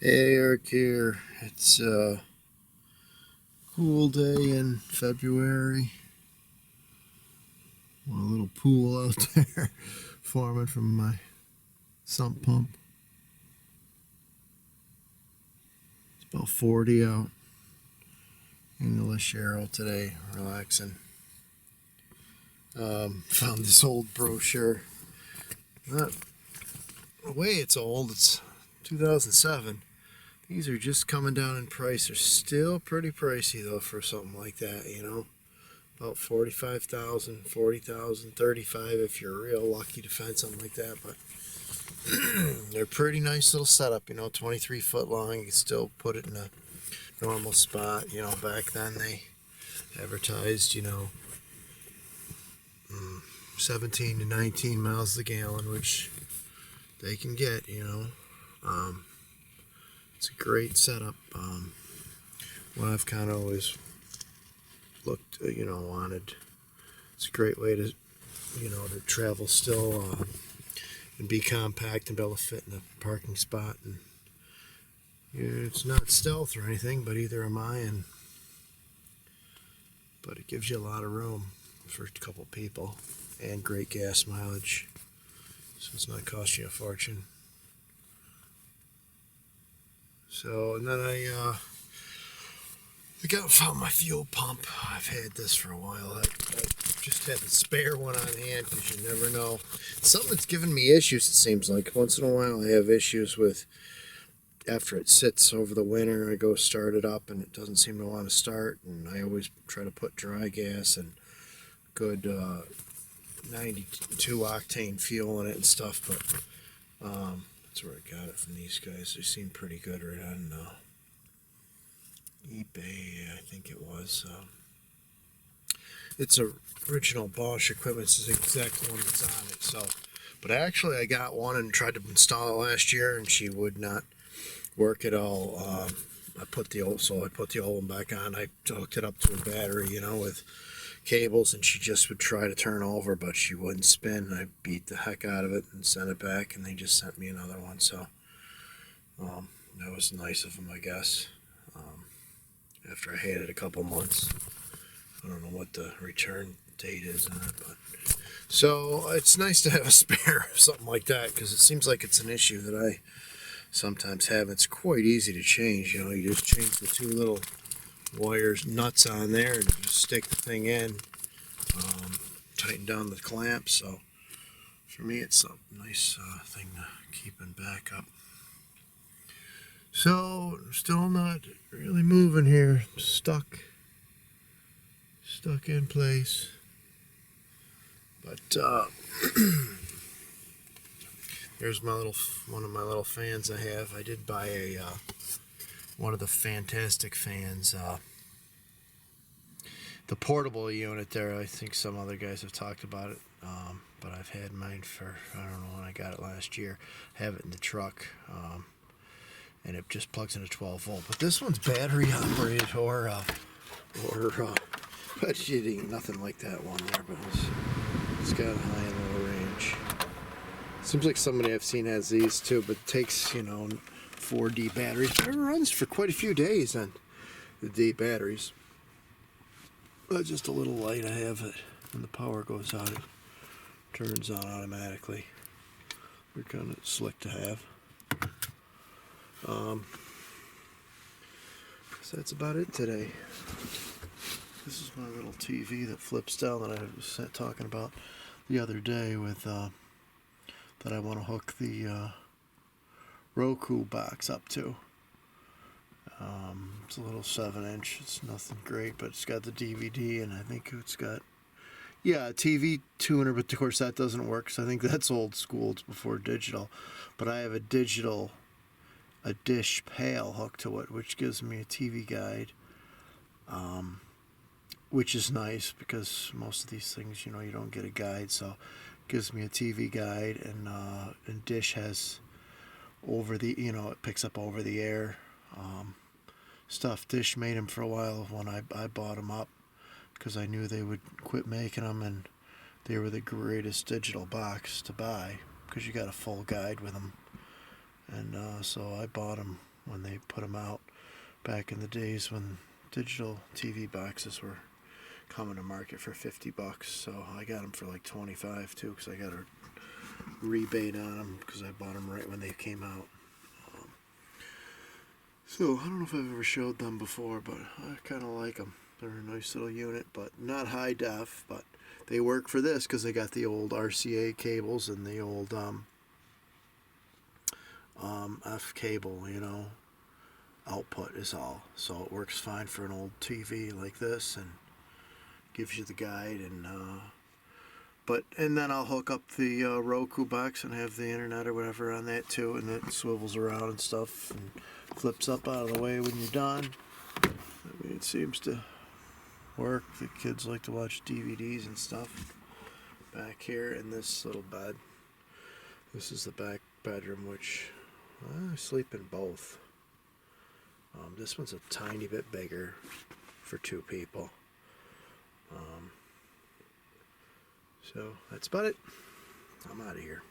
Hey, Eric here. It's a cool day in February. A little pool out there forming from my sump pump. It's about 40 out in the LeSharo today, relaxing. Found this old brochure. Not the way it's old, it's 2007. These are just coming down in price. They're still pretty pricey though for something like that. About 45,000, 40,000, 35 if you're real lucky to find something like that. But they're a pretty nice little setup, 23 foot long. You can still put it in a normal spot. Back then they advertised, 17 to 19 miles a gallon, which they can get, It's a great setup. What I've kind of always looked, wanted. It's a great way to travel still and be compact and be able to fit in a parking spot. And it's not stealth or anything, but either am I. But it gives you a lot of room for a couple people and great gas mileage, so it's not costing you a fortune. So, and then I found my fuel pump. I've had this for a while. I just had the spare one on hand because you never know. Something that's given me issues, it seems like. Once in a while I have issues with, after it sits over the winter, I go start it up and it doesn't seem to want to start. And I always try to put dry gas and good 92 octane fuel in it and stuff. But that's where I got it from these guys. They seem pretty good right on eBay, I think it was. It's original Bosch equipment. It's the exact one that's on it. So, but actually, I got one and tried to install it last year, and she would not work at all. I put the old one back on. I hooked it up to a battery, with cables, and she just would try to turn over, but she wouldn't spin. I beat the heck out of it and sent it back, and they just sent me another one. So that was nice of them, I guess. After I had it a couple months. I don't know what the return date is on it, but so it's nice to have a spare of something like that, because it seems like it's an issue that I sometimes have. It's quite easy to change. You just change the two little wires, nuts on there, and just stick the thing in, tighten down the clamp. So for me, it's a nice thing to keep in backup. So, still not really moving here. Stuck in place. But there's one of my little fans I have. I did buy one of the fantastic fans, the portable unit there. I think some other guys have talked about it, but I've had mine for, I don't know when I got it last year. I have it in the truck. And it just plugs into 12 volt. But this one's battery operated or but it ain't nothing like that one there. But it's got a high and low range. Seems like somebody I've seen has these too, but it takes 4D batteries. But it runs for quite a few days on the D batteries. Just a little light I have it. When the power goes out, it turns on automatically. They're kind of slick to have. So that's about it today. This is my little TV that flips down that I was talking about the other day with that I want to hook the Roku box up to. It's a little 7-inch. It's nothing great, but it's got the DVD, and I think it's got a TV tuner, but of course that doesn't work, so I think that's old school. It's before digital. But I have a dish pail hooked to it, which gives me a TV guide, which is nice because most of these things, you don't get a guide, so it gives me a TV guide, and Dish has over the, it picks up over the air stuff. Dish made them for a while when I bought them up because I knew they would quit making them, and they were the greatest digital box to buy because you got a full guide with them. And so I bought them when they put them out back in the days when digital TV boxes were coming to market for $50. So I got them for like 25 too, because I got a rebate on them because I bought them right when they came out. So I don't know if I've ever showed them before, but I kind of like them. They're a nice little unit, but not high def, but they work for this because they got the old RCA cables and the old F cable, output is all. So it works fine for an old TV like this and gives you the guide. And then I'll hook up the Roku box and have the internet or whatever on that too, and it swivels around and stuff and flips up out of the way when you're done. I mean, it seems to work. The kids like to watch DVDs and stuff. Back here in this little bed. This is the back bedroom, which I sleep in both. This one's a tiny bit bigger for two people. So that's about it. I'm out of here.